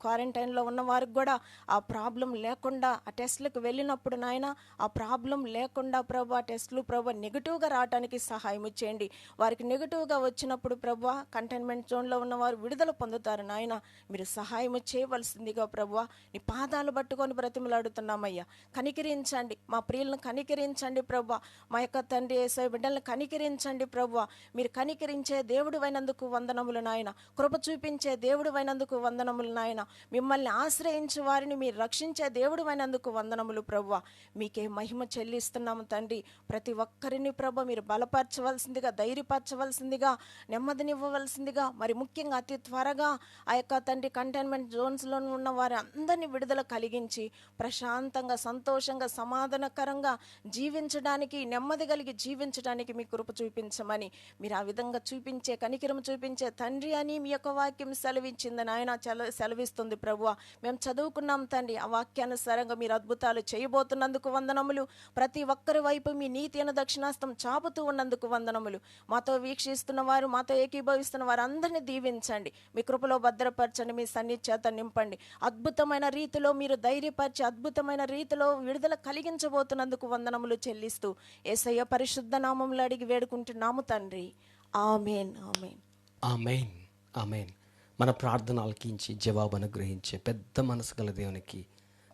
క్వారంటైన్లో ఉన్న వారికి కూడా ఆ ప్రాబ్లం లేకుండా, ఆ టెస్ట్లకు వెళ్ళినప్పుడు నాయన ఆ ప్రాబ్లం లేకుండా ప్రభువా టెస్టులు ప్రభువా నెగిటివ్గా రావడానికి సహాయం చేయండి. వారికి నెగిటివ్గా వచ్చినప్పుడు ప్రభువా కంటైన్మెంట్ జోన్లో ఉన్నవారు విడుదల పొందుతారు నాయన. మీరు సహాయం చేయవలసిందిగా ప్రభువా నీ పాదాలు పట్టుకొని బ్రతిమలాడుతున్నామయ్యా. కనికరించండి, మా ప్రియులను కనికరించండి ప్రభువా. మా యొక్క తండ్రి యేసయ్య బిడ్డలను కనికరించండి ప్రభువా. మీరు కనికరించే దేవుడు అయినందుకు వందనములు నాయన. కృప చూపించే దేవుడు అయినందుకు వందనములు నాయన. మిమ్మల్ని ఆశ్రయించే వారిని మీరు రక్షించే దేవుడు అయినందుకు వందనములు ప్రభువా. మీకే మహిమ చెల్లిస్తున్నాము తండ్రి. ప్రతి ఒక్కరిని ప్రభు మీరు బలపరచవలసిందిగా, ధైర్యపరచవలసిందిగా, నెమ్మదినివ్వవలసిందిగా, మరి ముఖ్యంగా అతి త్వరగా ఆ యొక్క తండ్రి కంటైన్మెంట్ జోన్స్లో ఉన్న వారి అందరినీ విడుదల కలిగించి ప్రశాంతంగా, సంతోషంగా, సమాధానకరంగా జీవించడానికి, నెమ్మది కలిగి జీవించడానికి మీ కృప చూపించమని, మీరు ఆ విధంగా చూపించే కనికరం చూపించే తండ్రి అని మీ యొక్క వాక్యం సెలవిచ్చింది నాయన. సెలవిస్తుంది ప్రభువా. మేము చదువుకున్నాం తండ్రి. ఆ వాక్యానుసారంగా మీరు అద్భుతాలు చేయబోతున్నందుకు వందనములు. ప్రతి ఒక్కరి వైపు మీ నీతి అను దక్షిణాస్తం చాపుతూ ఉన్నందుకు వందనములు. మాతో వీక్షిస్తున్న వారు, మాతో ఏకీభవిస్తున్న వారు అందరినీ దీవించండి. మీ కృపలో భద్రపరచండి, మీ సన్నిధి చేత నింపండి. అద్భుతమైన రీతిలో మీరు ధైర్యపరిచి, అద్భుతమైన రీతిలో విడుదల కలిగించబోతున్నందుకు వందనములు చెల్లిస్తూ యేసయ్య పరిశుద్ధ నామములో అడిగి వేడుకుంటున్నాము తండ్రి. ఆమేన్, ఆమేన్, ఆమేన్, ఆమేన్. మన ప్రార్థన ఆలకించి జవాబు అనుగ్రహించే పెద్ద మనసు గల దేవునికి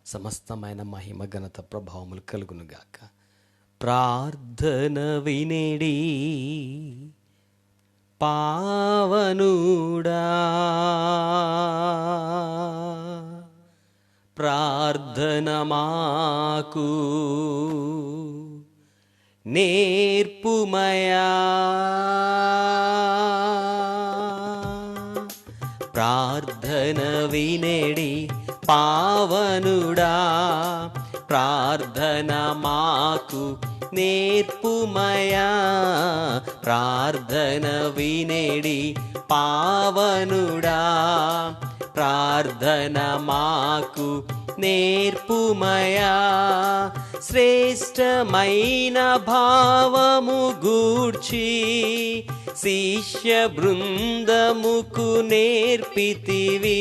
సమస్తమైన మహిమ ఘనత ప్రభావములు కలుగునుగాక. ప్రార్థన వినేడి పావనుడా, ప్రార్థన మాకు నేర్పుమయా, ప్రార్థన వినేడి పావనుడా, ప్రార్థన మాకు నేర్పుమయా, ప్రార్థన వినేడి పావనుడా, ప్రార్థన మాకు నేర్పుమయా, శ్రేష్టమైన భావము గూర్చి శిష్య బృందముకు నేర్పితివి,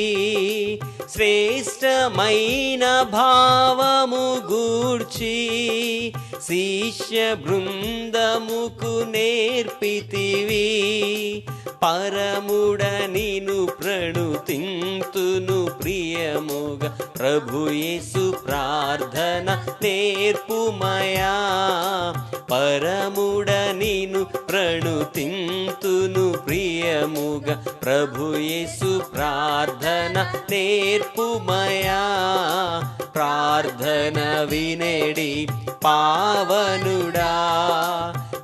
శ్రేష్టమైన భావము గూర్చి శిష్య బృందముకు నేర్పితివి, పరముడ నిను ప్రణుతింతును ప్రియముగా ప్రభు యేసు, ప్రార్థన నేర్పుమయా, పరముడ నిను ప్రణుతింతును ప్రియముగా ప్రభు యేసు, ప్రార్థన నేర్పుమయా, ప్రార్థన వినేడి పావనుడా,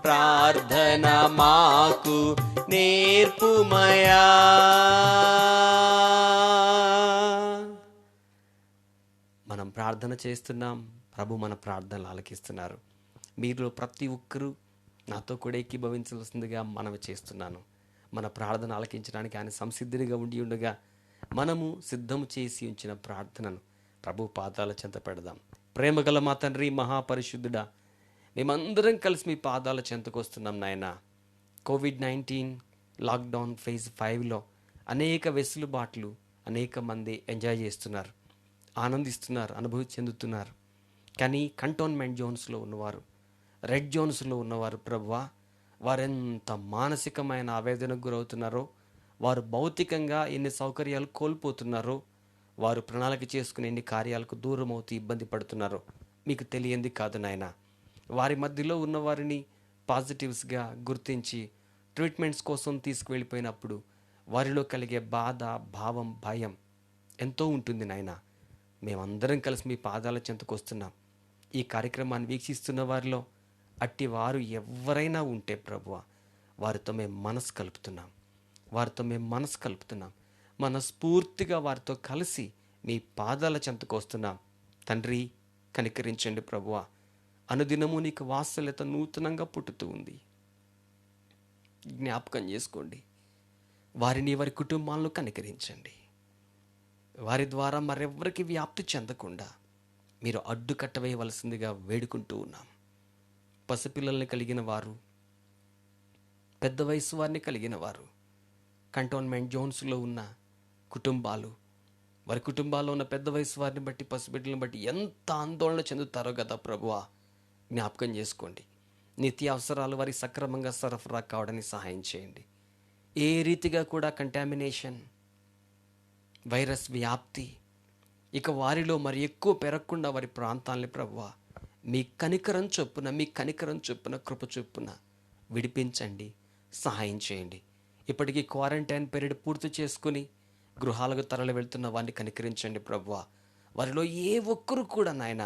ప్రార్థన మాకు నేర్పుమయా. మనం ప్రార్థన చేస్తున్నాం, ప్రభు మన ప్రార్థనలు ఆలకిస్తున్నారు. మీరు ప్రతి ఒక్కరూ నాతో కూడా ఏకీభవించవలసిందిగా మనవి చేస్తున్నాను. మన ప్రార్థన ఆలకించడానికి ఆయన సంసిద్ధుడిగా ఉండి ఉండగా మనము సిద్ధము చేసి ఉంచిన ప్రార్థనను ప్రభు పాదాల చెంత పెడదాం. ప్రేమగల మా తండ్రి, మహాపరిశుద్ధుడా, మేమందరం కలిసి మీ పాదాల చెంతకు వస్తున్నాం నాయన. కోవిడ్-19 లాక్డౌన్ ఫేజ్ 5లో అనేక వెసులుబాట్లు అనేక మంది ఎంజాయ్ చేస్తున్నారు, ఆనందిస్తున్నారు, అనుభూతి చెందుతున్నారు. కానీ కంటోన్మెంట్ జోన్స్లో ఉన్నవారు, రెడ్ జోన్స్లో ఉన్నవారు ప్రభువా, వారెంత మానసికమైన ఆవేదనకు గురవుతున్నారో, వారు భౌతికంగా ఎన్ని సౌకర్యాలు కోల్పోతున్నారో, వారు ప్రణాళిక చేసుకునే ఎన్ని కార్యాలకు దూరం అవుతూ ఇబ్బంది పడుతున్నారో మీకు తెలియంది కాదు నాయన. వారి మధ్యలో ఉన్నవారిని పాజిటివ్స్గా గుర్తించి ట్రీట్మెంట్స్ కోసం తీసుకువెళ్ళిపోయినప్పుడు వారిలో కలిగే బాధ, భావం, భయం ఎంతో ఉంటుంది నాయన. మేమందరం కలిసి మీ పాదాల చెంతకు వస్తున్నాం. ఈ కార్యక్రమాన్ని వీక్షిస్తున్న వారిలో అట్టి వారు ఎవరైనా ఉంటే ప్రభువా, వారితో మేము మనసు కలుపుతున్నాం, మనస్ఫూర్తిగా వారితో కలిసి మీ పాదాల చెంతకు వస్తున్నాం. తండ్రి, కనికరించండి ప్రభువా. అనుదినము నీకు వాత్సల్యత నూతనంగా పుట్టుతూ ఉంది. జ్ఞాపకం చేసుకోండి. వారిని, వారి కుటుంబాలను కనికరించండి. వారి ద్వారా మరెవ్వరికి వ్యాప్తి చెందకుండా మీరు అడ్డుకట్ట వేయవలసిందిగా వేడుకుంటూ ఉన్నాం. పసిపిల్లల్ని కలిగిన వారు, పెద్ద వయసు వారిని కలిగిన వారు, కంటోన్మెంట్ జోన్స్లో ఉన్న కుటుంబాలు, వారి కుటుంబాల్లో ఉన్న పెద్ద వయసు వారిని బట్టి, పసిబిడ్డలను బట్టి ఎంత ఆందోళన చెందుతారో కదా ప్రభువా. జ్ఞాపకం చేసుకోండి. నిత్య అవసరాలు వారి సక్రమంగా సరఫరా కావడానికి సహాయం చేయండి. ఏ రీతిగా కూడా కంటామినేషన్, వైరస్ వ్యాప్తి ఇక వారిలో మరి ఎక్కువ పెరగకుండా వారి ప్రాంతాలని ప్రభువా మీ కనికరం చొప్పున కృప చొప్పున విడిపించండి, సహాయం చేయండి. ఇప్పటికీ క్వారంటైన్ పీరియడ్ పూర్తి చేసుకుని గృహాలకు తరలి వెళ్తున్న వారిని కనికరించండి ప్రభువా. వారిలో ఏ ఒక్కరు కూడా నాయన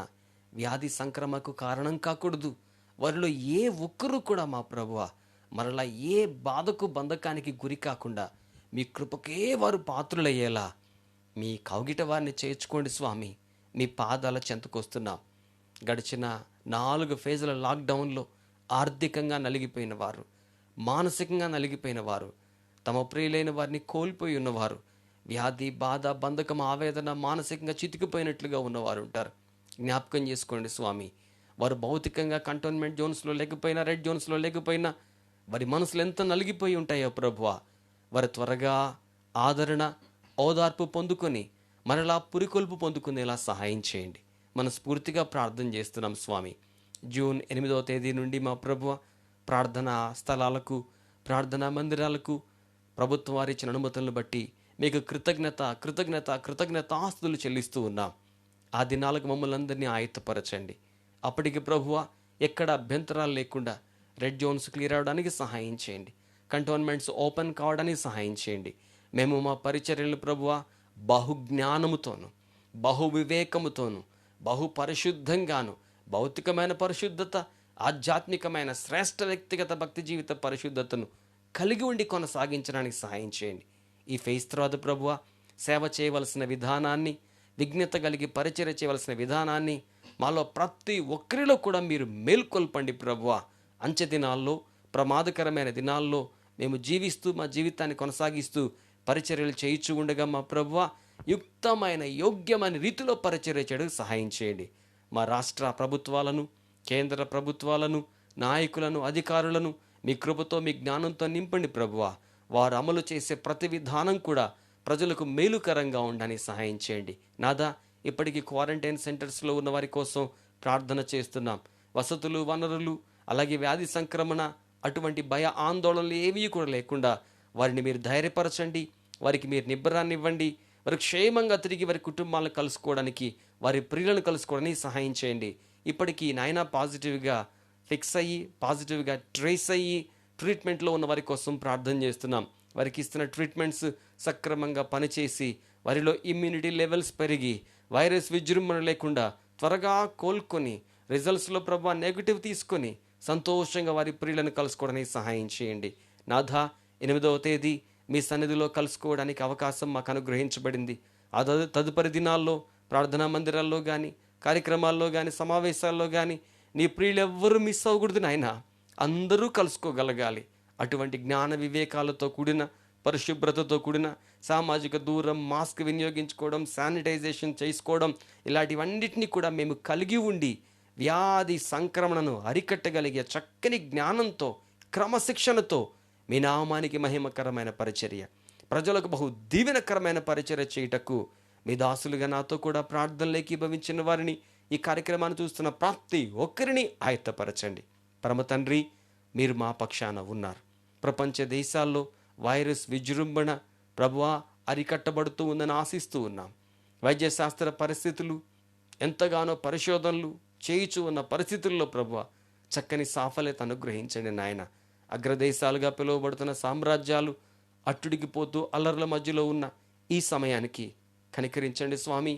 వ్యాధి సంక్రమణకు కారణం కాకూడదు. వారిలో ఏ ఒక్కరు కూడా మా ప్రభువా మరలా ఏ బాధకు, బంధకానికి గురి కాకుండా మీ కృపకే వారు పాత్రులయ్యేలా మీ కౌగిట వారిని చేర్చుకోండి స్వామి. మీ పాదాల చెంతకొస్తున్నాం. గడిచిన 4 ఫేజుల లాక్డౌన్లో ఆర్థికంగా నలిగిపోయిన వారు, మానసికంగా నలిగిపోయిన వారు, తమ ప్రియులైన వారిని కోల్పోయి ఉన్నవారు, వ్యాధి, బాధ, బంధకం, ఆవేదన, మానసికంగా చితికిపోయినట్లుగా ఉన్నవారు ఉంటారు. జ్ఞాపకం చేసుకోండి స్వామి. వారు భౌతికంగా కంటోన్మెంట్ జోన్స్లో లేకపోయినా, రెడ్ జోన్స్లో లేకపోయినా వారి మనసులు ఎంత నలిగిపోయి ఉంటాయో ప్రభువా, వారు త్వరగా ఆదరణ, ఓదార్పు పొందుకొని మరలా పురికొల్పు పొందుకునేలా సహాయం చేయండి. మనస్ఫూర్తిగా ప్రార్థన చేస్తున్నాం స్వామి. జూన్ 8వ తేదీ నుండి మా ప్రభువ ప్రార్థనా స్థలాలకు, ప్రార్థనా మందిరాలకు, ప్రభుత్వం వారు ఇచ్చిన అనుమతులను బట్టి మీకు కృతజ్ఞతాస్తులు చెల్లిస్తూ ఉన్నాం. ఆ దినాలకు మమ్మల్ని అందరినీ ఆయత్తపరచండి. అప్పటికి ప్రభువా ఎక్కడ అభ్యంతరాలు లేకుండా రెడ్ జోన్స్ క్లియర్ అవడానికి సహాయం చేయండి. కంటోన్మెంట్స్ ఓపెన్ కావడానికి సహాయం చేయండి. మేము మా పరిచర్యలు ప్రభువా బహుజ్ఞానముతోను, బహు వివేకముతోను, బహు పరిశుద్ధంగాను, భౌతికమైన పరిశుద్ధత, ఆధ్యాత్మికమైన శ్రేష్ఠ వ్యక్తిగత భక్తి జీవిత పరిశుద్ధతను కలిగి ఉండి కొనసాగించడానికి సహాయం చేయండి. ఈ ఫేస్ తర్వాత ప్రభువా సేవ చేయవలసిన విధానాన్ని, విఘ్నత కలిగి పరిచర్య చేయవలసిన విధానాన్ని మాలో ప్రతి ఒక్కరిలో కూడా మీరు మేల్కొల్పండి ప్రభువా. అంచె దినాల్లో, ప్రమాదకరమైన దినాల్లో మేము జీవిస్తూ మా జీవితాన్ని కొనసాగిస్తూ పరిచర్యలు చేయించు ఉండగా మా ప్రభువా యుక్తమైన యోగ్యమైన రీతిలో పరిచర్య చేయడానికి సహాయం చేయండి. మా రాష్ట్ర ప్రభుత్వాలను, కేంద్ర ప్రభుత్వాలను, నాయకులను, అధికారులను మీ కృపతో, మీ జ్ఞానంతో నింపండి ప్రభువా. వారు అమలు చేసే ప్రతి విధానం కూడా ప్రజలకు మేలుకరంగా ఉండడానికి సహాయం చేయండి. నాదా, ఇప్పటికీ క్వారంటైన్ సెంటర్స్లో ఉన్న వారి కోసం ప్రార్థన చేస్తున్నాం. వసతులు, వనరులు, అలాగే వ్యాధి సంక్రమణ, అటువంటి భయ ఆందోళనలు ఏవీ కూడా లేకుండా వారిని మీరు ధైర్యపరచండి. వారికి మీరు నిబ్బరాన్ని ఇవ్వండి. వారు క్షేమంగా తిరిగి వారి కుటుంబాలను కలుసుకోవడానికి, వారి ప్రియులను కలుసుకోవడానికి సహాయం చేయండి. ఇప్పటికీ నాయన పాజిటివ్గా ఫిక్స్ అయ్యి, పాజిటివ్గా ట్రేస్ అయ్యి ట్రీట్మెంట్లో ఉన్న వారి కోసం ప్రార్థన చేస్తున్నాం. వారికి ఇస్తున్న ట్రీట్మెంట్స్ సక్రమంగా పనిచేసి వారిలో ఇమ్యూనిటీ లెవెల్స్ పెరిగి వైరస్ విజృంభణ లేకుండా త్వరగా కోలుకొని రిజల్ట్స్లో ప్రభావ నెగిటివ్ తీసుకొని సంతోషంగా వారి ప్రియులను కలుసుకోవడానికి సహాయం చేయండి. నాథా, 8వ తేదీ మీ సన్నిధిలో కలుసుకోవడానికి అవకాశం మాకు అనుగ్రహించబడింది. ఆ తదుపరి దినాల్లో ప్రార్థనా మందిరాల్లో కానీ, కార్యక్రమాల్లో కానీ, సమావేశాల్లో కానీ నీ ప్రియులు ఎవ్వరూ మిస్ అవ్వకూడదు నాయన. అందరూ కలుసుకోగలగాలి. అటువంటి జ్ఞాన వివేకాలతో కూడిన, పరిశుభ్రతతో కూడిన, సామాజిక దూరం, మాస్క్ వినియోగించుకోవడం, శానిటైజేషన్ చేసుకోవడం, ఇలాంటివన్నిటినీ కూడా మేము కలిగి ఉండి వ్యాధి సంక్రమణను అరికట్టగలిగే చక్కని జ్ఞానంతో, క్రమశిక్షణతో మీ నామానికి మహిమకరమైన పరిచర్య, ప్రజలకు బహు దీవెనకరమైన పరిచర్య చేయుటకు మీ దాసులుగా నాతో కూడా ప్రార్థనలు ఏకీభవించిన వారిని, ఈ కార్యక్రమాన్ని చూస్తున్న ప్రతి ఒక్కరిని ఆయత్తపరచండి. పరమ తండ్రి, మీరు మా పక్షాన ఉన్నారు. ప్రపంచ దేశాల్లో వైరస్ విజృంభణ ప్రభువా అరికట్టబడుతూ ఉందని ఆశిస్తూ ఉన్నాం. వైద్యశాస్త్ర పరిస్థితులు ఎంతగానో పరిశోధనలు చేయుచు ఉన్న పరిస్థితుల్లో ప్రభువా చక్కని సాఫల్యత అనుగ్రహించండి నాయన. అగ్రదేశాలుగా పిలువబడుతున్న సామ్రాజ్యాలు అట్టుడికిపోతూ అల్లర్ల మధ్యలో ఉన్న ఈ సమయానికి కనికరించండి స్వామి,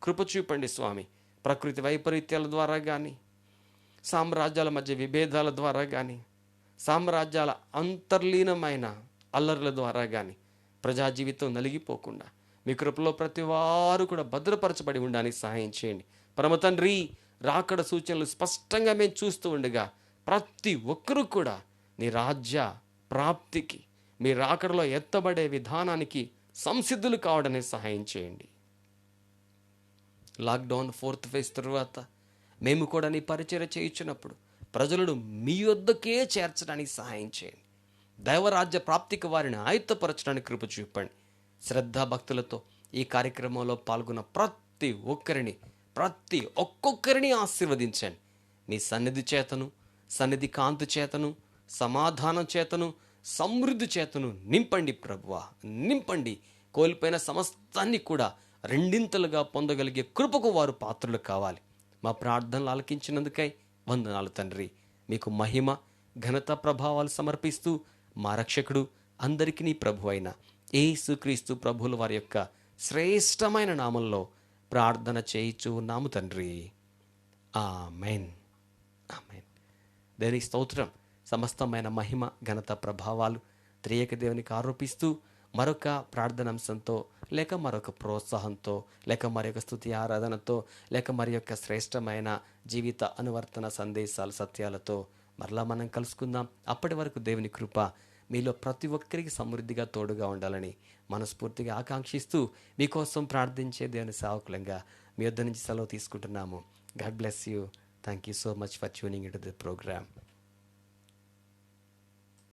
కృప చూపండి స్వామి. ప్రకృతి వైపరీత్యాల ద్వారా కానీ, సామ్రాజ్యాల మధ్య విభేదాల ద్వారా కానీ, సామ్రాజ్యాల అంతర్లీనమైన అల్లర్ల ద్వారా కానీ ప్రజా జీవితం నలిగిపోకుండా మీ కృపలో ప్రతి వారు కూడా భద్రపరచబడి ఉండడానికి సహాయం చేయండి. పరమ తండ్రి, రాకడ సూచనలు స్పష్టంగా మేము చూస్తూ ఉండగా ప్రతి ఒక్కరూ కూడా నీ రాజ్య ప్రాప్తికి, మీ రాకడలో ఎత్తబడే విధానానికి సంసిద్ధులు కావడానికి సహాయం చేయండి. లాక్డౌన్ 4th ఫేజ్ తరువాత మేము కూడా నీ పరిచర్య చేయించినప్పుడు ప్రజలను మీ వద్దకే చేర్చడానికి సహాయం చేయండి. దైవరాజ్య ప్రాప్తికి వారిని ఆయత్తపరచడానికి కృప చూపండి. శ్రద్ధాభక్తులతో ఈ కార్యక్రమంలో పాల్గొన్న ప్రతి ఒక్కొక్కరిని ఆశీర్వదించండి. మీ సన్నిధి చేతను, సన్నిధి కాంతి చేతను, సమాధానం చేతను, సమృద్ధి చేతను నింపండి ప్రభువా, నింపండి. కోల్పోయిన సమస్తాన్ని కూడా రెండింతలుగా పొందగలిగే కృపకు వారు పాత్రలు కావాలి. మా ప్రార్థనలు ఆలకించినందుకై వందనాలు తండ్రి. మీకు మహిమ, ఘనత, ప్రభావాలు సమర్పిస్తూ మా రక్షకుడు, అందరికీ నీ ప్రభు అయిన యేసుక్రీస్తు ప్రభువుల వారి యొక్క శ్రేష్టమైన నామంలో ప్రార్థన చేయిచు ఉన్నాము తండ్రి. Amen, amen. దేవునికి స్తోత్రం. సమస్తమైన మహిమ, ఘనత, ప్రభావాలు త్రియేక దేవునికి ఆరోపిస్తూ మరొక ప్రార్థనాంశంతో, లేక మరొక ప్రోత్సాహంతో, లేక మరొక స్తుతి ఆరాధనతో, లేక మరి యొక్క శ్రేష్టమైన జీవిత అనువర్తన సందేశాలు, సత్యాలతో మరలా మనం కలుసుకుందాం. అప్పటి వరకు దేవుని కృప మీలో ప్రతి ఒక్కరికి సమృద్ధిగా తోడుగా ఉండాలని మనస్ఫూర్తిగా ఆకాంక్షిస్తూ మీకోసం ప్రార్థించే దేవుని సేవకులంగా మీ వద్ద నుంచి సెలవు తీసుకుంటున్నాము. God bless you. Thank you so much for tuning in to the programme.